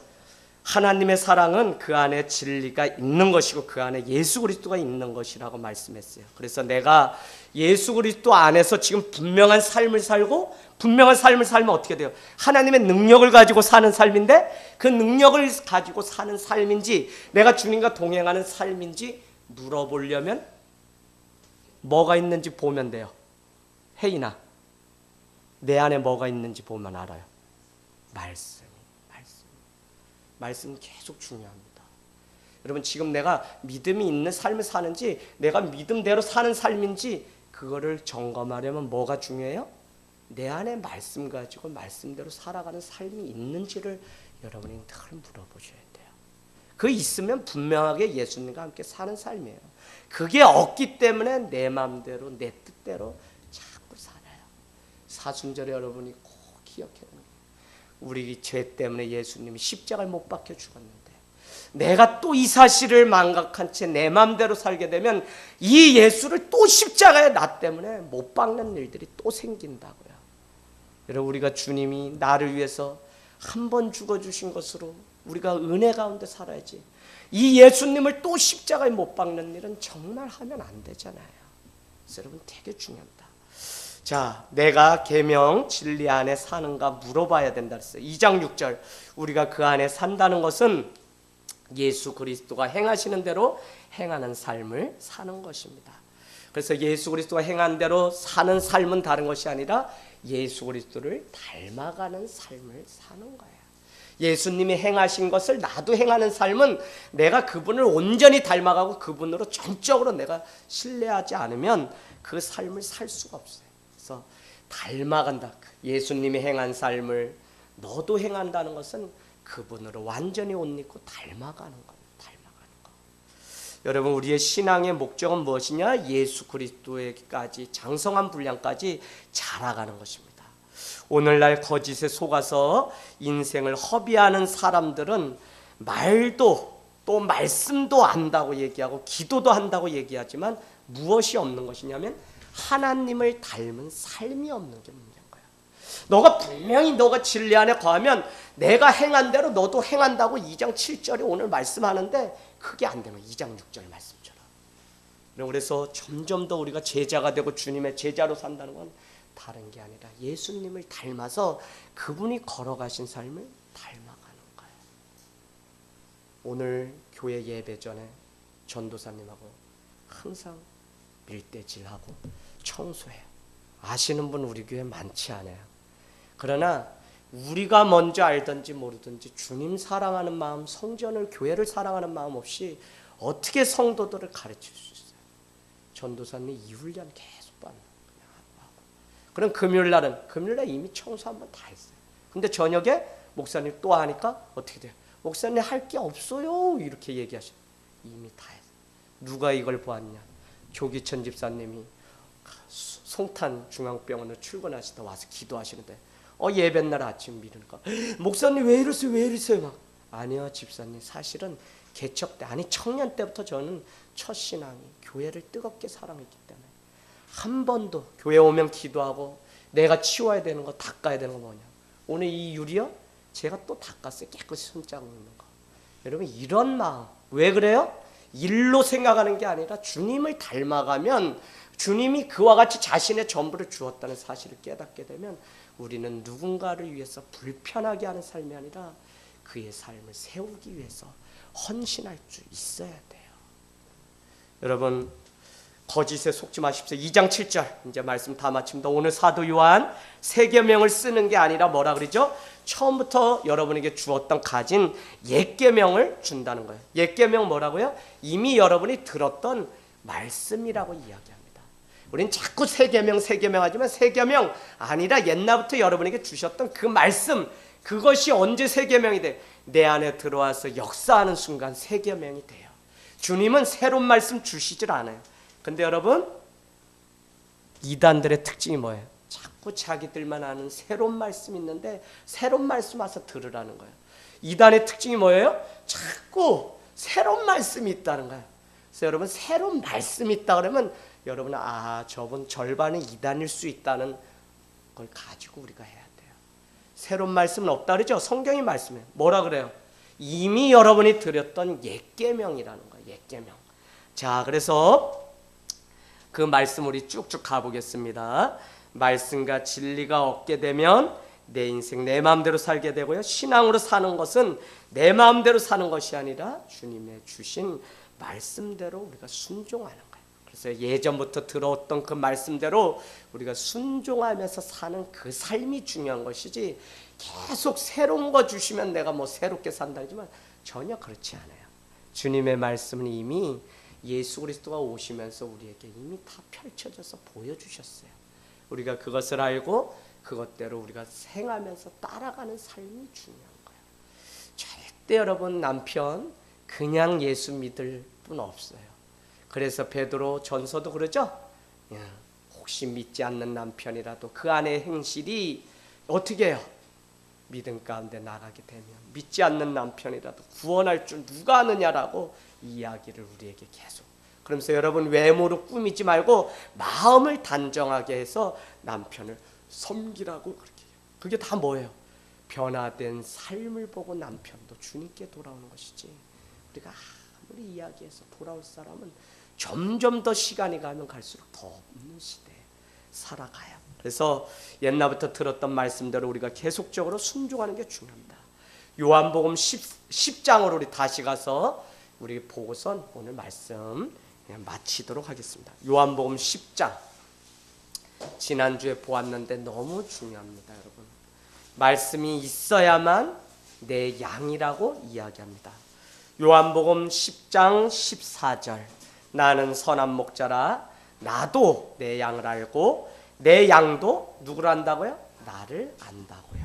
Speaker 1: 하나님의 사랑은 그 안에 진리가 있는 것이고 그 안에 예수 그리스도가 있는 것이라고 말씀했어요. 그래서 내가 예수 그리스도 안에서 지금 분명한 삶을 살고, 분명한 삶을 살면 어떻게 돼요? 하나님의 능력을 가지고 사는 삶인데, 그 능력을 가지고 사는 삶인지 내가 주님과 동행하는 삶인지 물어보려면 뭐가 있는지 보면 돼요. 혜인아, 내 안에 뭐가 있는지 보면 알아요. 말씀이 계속 중요합니다. 여러분, 지금 내가 믿음이 있는 삶을 사는지, 내가 믿음대로 사는 삶인지, 그거를 점검하려면 뭐가 중요해요? 내 안에 말씀 가지고 말씀대로 살아가는 삶이 있는지를 여러분이 늘 물어보셔야 돼요. 그 있으면 분명하게 예수님과 함께 사는 삶이에요. 그게 없기 때문에 내 마음대로 내 뜻대로 자꾸 살아요. 사순절에 여러분이 꼭 기억해야 돼요. 우리 죄 때문에 예수님이 십자가를 못 박혀 죽었는데, 내가 또 이 사실을 망각한 채 내 마음대로 살게 되면 이 예수를 또 십자가에 나 때문에 못 박는 일들이 또 생긴다고요. 여러분, 우리가 주님이 나를 위해서 한 번 죽어주신 것으로 우리가 은혜 가운데 살아야지, 이 예수님을 또 십자가에 못 박는 일은 정말 하면 안 되잖아요. 그래서 여러분, 되게 중요합니다. 자, 내가 계명 진리 안에 사는가 물어봐야 된다 그랬어요. 2장 6절, 우리가 그 안에 산다는 것은 예수 그리스도가 행하시는 대로 행하는 삶을 사는 것입니다. 그래서 예수 그리스도가 행한 대로 사는 삶은 다른 것이 아니라 예수 그리스도를 닮아가는 삶을 사는 거예요. 예수님이 행하신 것을 나도 행하는 삶은 내가 그분을 온전히 닮아가고 그분으로 전적으로 내가 신뢰하지 않으면 그 삶을 살 수가 없어요. 그래서 닮아간다. 예수님이 행한 삶을 너도 행한다는 것은 그분으로 완전히 옷 입고 닮아가는 겁니다. 닮아가는 거. 여러분, 우리의 신앙의 목적은 무엇이냐? 예수 그리스도에까지, 장성한 분량까지 자라가는 것입니다. 오늘날 거짓에 속아서 인생을 허비하는 사람들은 말도 또 말씀도 안다고 얘기하고 기도도 한다고 얘기하지만 무엇이 없는 것이냐면 하나님을 닮은 삶이 없는 게 문제인 거야. 너가 분명히 너가 진리 안에 거하면 내가 행한 대로 너도 행한다고 2장 7절에 오늘 말씀하는데 그게 안 되면 2장 6절 말씀처럼. 그래서 점점 더 우리가 제자가 되고 주님의 제자로 산다는 건 다른 게 아니라 예수님을 닮아서 그분이 걸어가신 삶을 닮아가는 거예요. 오늘 교회 예배 전에 전도사님하고 항상 밀대질하고 청소해요. 아시는 분 우리 교회 많지 않아요. 그러나 우리가 먼저 알든지 모르든지 주님 사랑하는 마음, 성전을, 교회를 사랑하는 마음 없이 어떻게 성도들을 가르칠 수 있어요? 전도사님 이 훈련 계속 받는 그냥 하고. 그럼 금요일날 이미 청소 한번 다 했어요. 근데 저녁에 목사님 또 하니까 어떻게 돼요? 목사님 할 게 없어요 이렇게 얘기하셔요. 이미 다 했어요. 누가 이걸 보았냐? 조기천 집사님이 송탄 중앙병원으로 출근하시다 와서 기도하시는데 예배날 아침 미루니까 목사님 왜 이러세요 막. 아니요 집사님, 사실은 개척 때, 아니 청년 때부터 저는 첫 신앙이 교회를 뜨겁게 사랑했기 때문에 한 번도 교회 오면 기도하고 내가 치워야 되는 거, 닦아야 되는 거 뭐냐, 오늘 이 유리요 제가 또 닦았어요. 깨끗이 손자국 있는 거. 여러분, 이런 마음 왜 그래요? 일로 생각하는 게 아니라 주님을 닮아가면 주님이 그와 같이 자신의 전부를 주었다는 사실을 깨닫게 되면 우리는 누군가를 위해서 불편하게 하는 삶이 아니라 그의 삶을 세우기 위해서 헌신할 수 있어야 돼요. 여러분, 거짓에 속지 마십시오. 2장 7절 이제 말씀 다 마칩니다. 오늘 사도 요한 세계명을 쓰는 게 아니라 뭐라 그러죠? 처음부터 여러분에게 주었던 가진 옛계명을 준다는 거예요. 옛계명 뭐라고요? 이미 여러분이 들었던 말씀이라고 이야기합니다. 우린 자꾸 세계명 하지만 세계명 아니라 옛날부터 여러분에게 주셨던 그 말씀, 그것이 언제 세계명이 돼? 내 안에 들어와서 역사하는 순간 세계명이 돼요. 주님은 새로운 말씀 주시질 않아요. 근데 여러분, 이단들의 특징이 뭐예요? 자꾸 자기들만 아는 새로운 말씀 있는데 새로운 말씀 와서 들으라는 거예요. 이단의 특징이 뭐예요? 자꾸 새로운 말씀이 있다는 거예요. 그래서 여러분, 새로운 말씀이 있다 그러면 여러분은 저분 절반은 이단일 수 있다는 걸 가지고 우리가 해야 돼요. 새로운 말씀은 없다 그러죠? 성경이 말씀해요. 뭐라 그래요? 이미 여러분이 드렸던 옛 계명이라는 거예요. 옛 계명. 자, 그래서 그 말씀 우리 쭉쭉 가보겠습니다. 말씀과 진리가 얻게 되면 내 인생 내 마음대로 살게 되고요. 신앙으로 사는 것은 내 마음대로 사는 것이 아니라 주님의 주신 말씀대로 우리가 순종하는 거예요. 그래서 예전부터 들어왔던 그 말씀대로 우리가 순종하면서 사는 그 삶이 중요한 것이지, 계속 새로운 거 주시면 내가 뭐 새롭게 산다지만 전혀 그렇지 않아요. 주님의 말씀은 이미 예수 그리스도가 오시면서 우리에게 이미 다 펼쳐져서 보여주셨어요. 우리가 그것을 알고 그것대로 우리가 생하면서 따라가는 삶이 중요한 거예요. 절대 여러분 남편 그냥 예수 믿을 분 없어요. 그래서 베드로 전서도 그러죠. 혹시 믿지 않는 남편이라도 그 아내의 행실이 어떻게 해요? 믿음 가운데 나가게 되면 믿지 않는 남편이라도 구원할 줄 누가 아느냐라고 이야기를 우리에게 계속. 그러면서 여러분 외모로 꾸미지 말고 마음을 단정하게 해서 남편을 섬기라고 그렇게 해요. 그게 다 뭐예요? 변화된 삶을 보고 남편도 주님께 돌아오는 것이지, 우리가 아무리 이야기해서 돌아올 사람은 점점 더 시간이 가면 갈수록 더 없는 시대에 살아가요. 그래서 옛날부터 들었던 말씀대로 우리가 계속적으로 순종하는 게 중요합니다. 요한복음 10장으로 우리 다시 가서 우리 보고선 오늘 말씀 그냥 마치도록 하겠습니다. 요한복음 10장 지난주에 보았는데 너무 중요합니다. 여러분, 말씀이 있어야만 내 양이라고 이야기합니다. 요한복음 10장 14절, 나는 선한 목자라 나도 내 양을 알고 내 양도 누구를 안다고요? 나를 안다고요.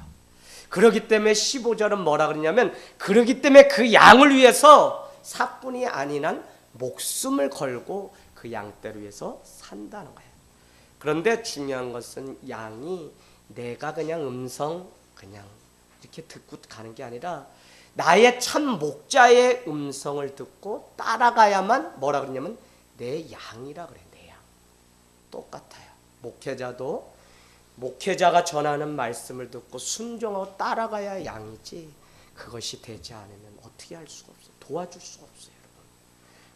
Speaker 1: 그렇기 때문에 15절은 뭐라 그러냐면, 그렇기 때문에 그 양을 위해서 사뿐이 아닌 한 목숨을 걸고 그 양떼를 위해서 산다는 거예요. 그런데 중요한 것은 양이 내가 그냥 음성 그냥 이렇게 듣고 가는 게 아니라 나의 참 목자의 음성을 듣고 따라가야만 뭐라 그러냐면 내 양이라 그래. 내 양. 똑같아요. 목회자가 전하는 말씀을 듣고 순종하고 따라가야 양이지, 그것이 되지 않으면 어떻게 할 수가 없어요. 도와줄 수가 없어요, 여러분.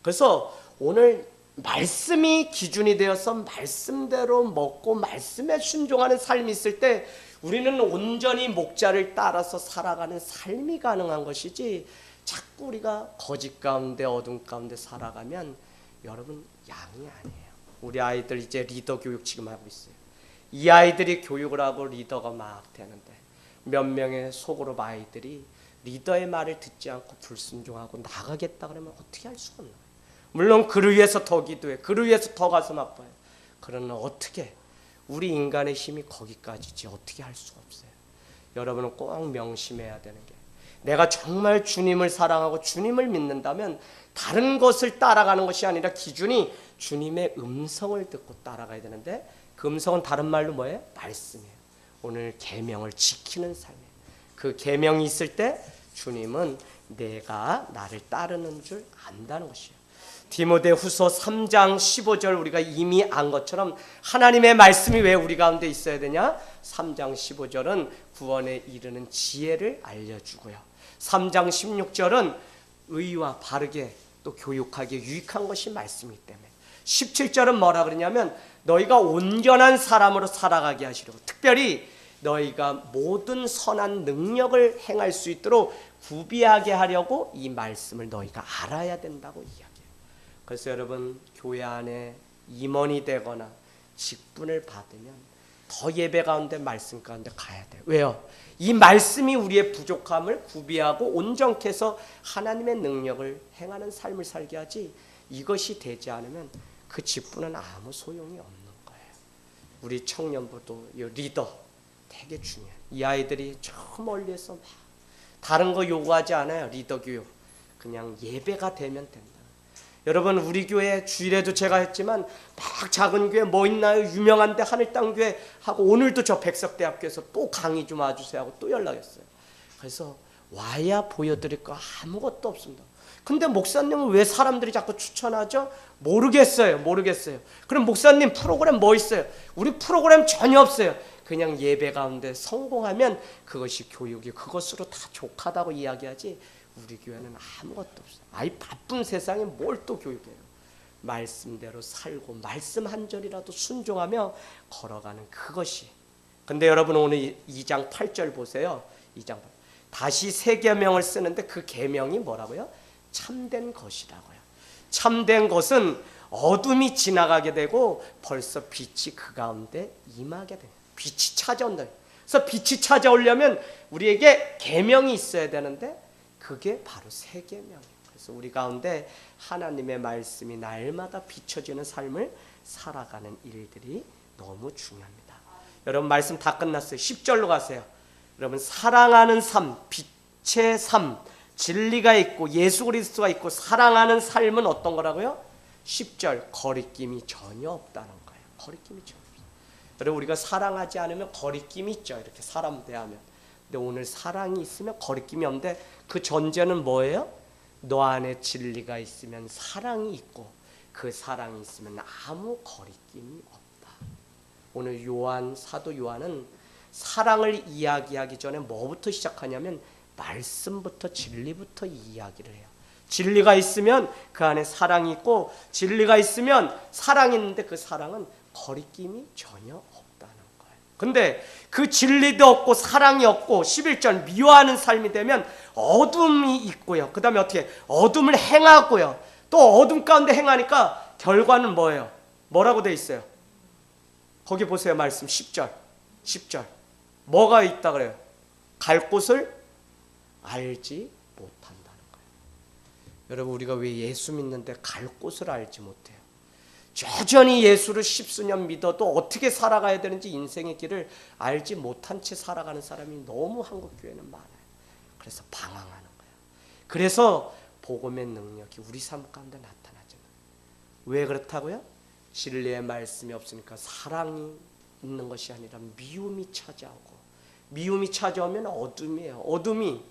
Speaker 1: 그래서 오늘 말씀이 기준이 되어서 말씀대로 먹고 말씀에 순종하는 삶이 있을 때 우리는 온전히 목자를 따라서 살아가는 삶이 가능한 것이지, 자꾸 우리가 거짓 가운데 어둠 가운데 살아가면 여러분 양이 아니에요. 우리 아이들 이제 리더 교육 지금 하고 있어요. 이 아이들이 교육을 하고 리더가 막 되는데 몇 명의 속으로 아이들이 리더의 말을 듣지 않고 불순종하고 나가겠다 그러면 어떻게 할 수가 없나요? 물론 그를 위해서 더 기도해, 그를 위해서 더 가슴 아파요. 그러나 어떻게, 우리 인간의 힘이 거기까지지 어떻게 할 수가 없어요. 여러분은 꼭 명심해야 되는 게, 내가 정말 주님을 사랑하고 주님을 믿는다면 다른 것을 따라가는 것이 아니라 기준이 주님의 음성을 듣고 따라가야 되는데, 그 음성은 다른 말로 뭐예요? 말씀이에요. 오늘 계명을 지키는 삶이에요. 그 계명이 있을 때 주님은 내가 나를 따르는 줄 안다는 것이에요. 디모데후서 3장 15절 우리가 이미 안 것처럼 하나님의 말씀이 왜 우리 가운데 있어야 되냐? 3장 15절은 구원에 이르는 지혜를 알려주고요. 3장 16절은 의와 바르게 또 교육하기에 유익한 것이 말씀이기 때문에, 17절은 뭐라 그러냐면 너희가 온전한 사람으로 살아가게 하시려고, 특별히 너희가 모든 선한 능력을 행할 수 있도록 구비하게 하려고 이 말씀을 너희가 알아야 된다고 이야기해요. 그래서 여러분 교회 안에 임원이 되거나 직분을 받으면 더 예배 가운데 말씀 가운데 가야 돼요. 왜요? 이 말씀이 우리의 부족함을 구비하고 온전케 해서 하나님의 능력을 행하는 삶을 살게 하지, 이것이 되지 않으면 그 직분은 아무 소용이 없는 거예요. 우리 청년부도 이 리더 되게 중요해요. 이 아이들이 저 멀리서 막 다른 거 요구하지 않아요. 리더 교육 그냥 예배가 되면 된다. 여러분 우리 교회 주일에도 제가 했지만 막 작은 교회 뭐 있나요? 유명한데 하늘땅교회 하고, 오늘도 저 백석대학교에서 또 강의 좀 와주세요 하고 또 연락했어요. 그래서 와야 보여드릴 거 아무것도 없습니다. 근데 목사님은 왜 사람들이 자꾸 추천하죠? 모르겠어요. 그럼 목사님 프로그램 뭐 있어요? 우리 프로그램 전혀 없어요. 그냥 예배 가운데 성공하면 그것이 교육이 그것으로 다 족하다고 이야기하지, 우리 교회는 아무것도 없어요. 아이 바쁜 세상에 뭘 또 교육해요. 말씀대로 살고 말씀 한 절이라도 순종하며 걸어가는 그것이. 근데 여러분 오늘 2장 8절 보세요. 2장 8절. 다시 새 계명을 쓰는데 그 계명이 뭐라고요? 참된 것이라고요. 참된 것은 어둠이 지나가게 되고 벌써 빛이 그 가운데 임하게 돼요. 빛이 찾아온다. 그래서 빛이 찾아오려면 우리에게 계명이 있어야 되는데 그게 바로 새 계명이에요. 그래서 우리 가운데 하나님의 말씀이 날마다 비춰지는 삶을 살아가는 일들이 너무 중요합니다. 여러분 말씀 다 끝났어요. 10절로 가세요. 여러분 사랑하는 삶, 빛의 삶, 진리가 있고 예수 그리스도가 있고 사랑하는 삶은 어떤 거라고요? 10절 거리낌이 전혀 없다는 거예요. 거리낌이 전혀 없어요. 여러분 우리가 사랑하지 않으면 거리낌이 있죠. 이렇게 사람 대하면. 근데 오늘 사랑이 있으면 거리낌이 없는데 그 전제는 뭐예요? 너 안에 진리가 있으면 사랑이 있고 그 사랑이 있으면 아무 거리낌이 없다. 오늘 요한 사도 요한은 사랑을 이야기하기 전에 뭐부터 시작하냐면 말씀부터 진리부터 이야기를 해요. 진리가 있으면 그 안에 사랑이 있고 진리가 있으면 사랑이 있는데 그 사랑은 거리낌이 전혀 없다는 거예요. 근데 그 진리도 없고 사랑이 없고 11절 미워하는 삶이 되면 어둠이 있고요. 그 다음에 어떻게 어둠을 행하고요. 또 어둠 가운데 행하니까 결과는 뭐예요? 뭐라고 돼 있어요? 거기 보세요. 말씀 10절 뭐가 있다 그래요? 갈 곳을 알지 못한다는 거예요. 여러분 우리가 왜 예수 믿는데 갈 곳을 알지 못해요? 여전히 예수를 십수년 믿어도 어떻게 살아가야 되는지 인생의 길을 알지 못한 채 살아가는 사람이 너무 한국교회는 많아요. 그래서 방황하는 거예요. 그래서 복음의 능력이 우리 삶 가운데 나타나죠. 왜 그렇다고요? 진리의 말씀이 없으니까 사랑이 있는 것이 아니라 미움이 찾아오고 미움이 찾아오면 어둠이에요. 어둠이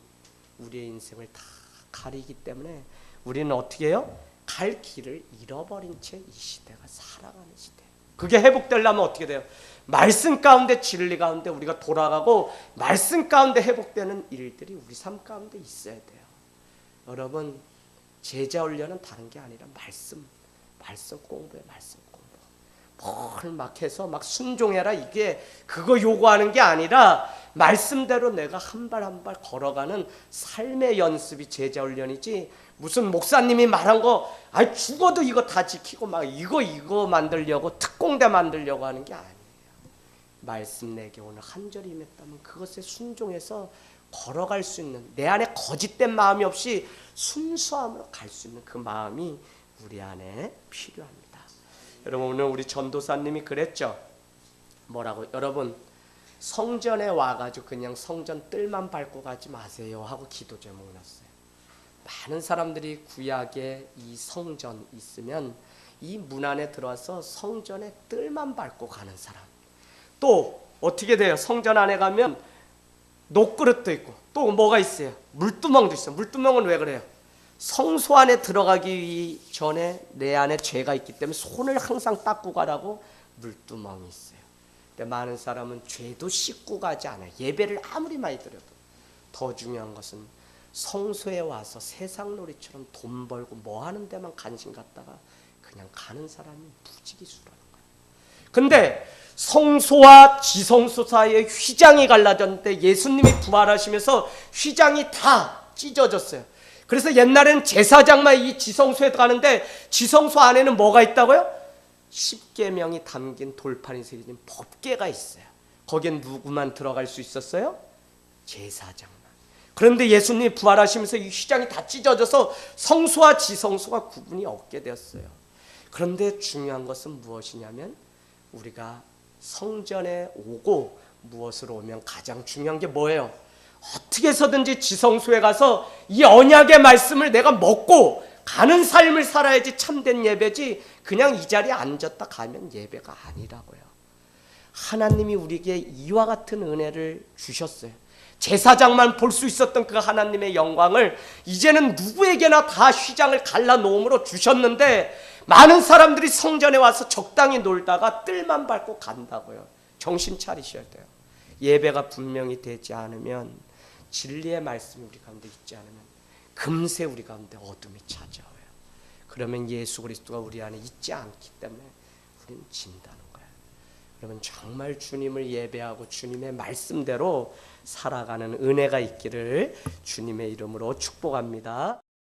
Speaker 1: 우리의 인생을 다 가리기 때문에 우리는 어떻게 해요? 갈 길을 잃어버린 채 이 시대가 살아가는 시대. 그게 회복되려면 어떻게 돼요? 말씀 가운데 진리 가운데 우리가 돌아가고 말씀 가운데 회복되는 일들이 우리 삶 가운데 있어야 돼요. 여러분 제자 훈련은 다른 게 아니라 말씀 공부에 말씀 공부. 뭘 막 해서 막 순종해라 이게 그거 요구하는 게 아니라 말씀대로 내가 한 발 한 발 걸어가는 삶의 연습이 제자 훈련이지 무슨 목사님이 말한 거 죽어도 이거 다 지키고 막 이거 만들려고 특공대 만들려고 하는 게 아니에요. 말씀 내게 오늘 한 절이 임했다면 그것에 순종해서 걸어갈 수 있는 내 안에 거짓된 마음이 없이 순수함으로 갈 수 있는 그 마음이 우리 안에 필요합니다. 여러분 오늘 우리 전도사님이 그랬죠. 뭐라고? 여러분 성전에 와가지고 그냥 성전 뜰만 밟고 가지 마세요 하고 기도 제목 났어요. 많은 사람들이 구약에 이 성전 있으면 이 문 안에 들어와서 성전에 뜰만 밟고 가는 사람. 또 어떻게 돼요? 성전 안에 가면 녹그릇도 있고 또 뭐가 있어요? 물두멍도 있어요. 물두멍은 왜 그래요? 성소 안에 들어가기 전에 내 안에 죄가 있기 때문에 손을 항상 닦고 가라고 물두멍이 있어요. 근데 많은 사람은 죄도 씻고 가지 않아요. 예배를 아무리 많이 드려도. 더 중요한 것은 성소에 와서 세상 놀이처럼 돈 벌고 뭐 하는 데만 관심 갖다가 그냥 가는 사람이 무지기수라는 거예요. 근데 성소와 지성소 사이에 휘장이 갈라졌는데 예수님이 부활하시면서 휘장이 다 찢어졌어요. 그래서 옛날에는 제사장만 이 지성소에 가는데 지성소 안에는 뭐가 있다고요? 십계명이 담긴 돌판이 새겨진 법궤가 있어요. 거기엔 누구만 들어갈 수 있었어요? 제사장만. 그런데 예수님이 부활하시면서 이 휘장이 다 찢어져서 성소와 지성소가 구분이 없게 되었어요. 그런데 중요한 것은 무엇이냐면 우리가 성전에 오고 무엇으로 오면 가장 중요한 게 뭐예요? 어떻게 해서든지 지성소에 가서 이 언약의 말씀을 내가 먹고 가는 삶을 살아야지 참된 예배지 그냥 이 자리에 앉았다 가면 예배가 아니라고요. 하나님이 우리에게 이와 같은 은혜를 주셨어요. 제사장만 볼 수 있었던 그 하나님의 영광을 이제는 누구에게나 다 휘장을 갈라놓음으로 주셨는데 많은 사람들이 성전에 와서 적당히 놀다가 뜰만 밟고 간다고요. 정신 차리셔야 돼요. 예배가 분명히 되지 않으면 진리의 말씀이 우리 가운데 있지 않으면 금세 우리 가운데 어둠이 찾아와요. 그러면 예수 그리스도가 우리 안에 있지 않기 때문에 우리는 진다는 거예요. 여러분 정말 주님을 예배하고 주님의 말씀대로 살아가는 은혜가 있기를 주님의 이름으로 축복합니다.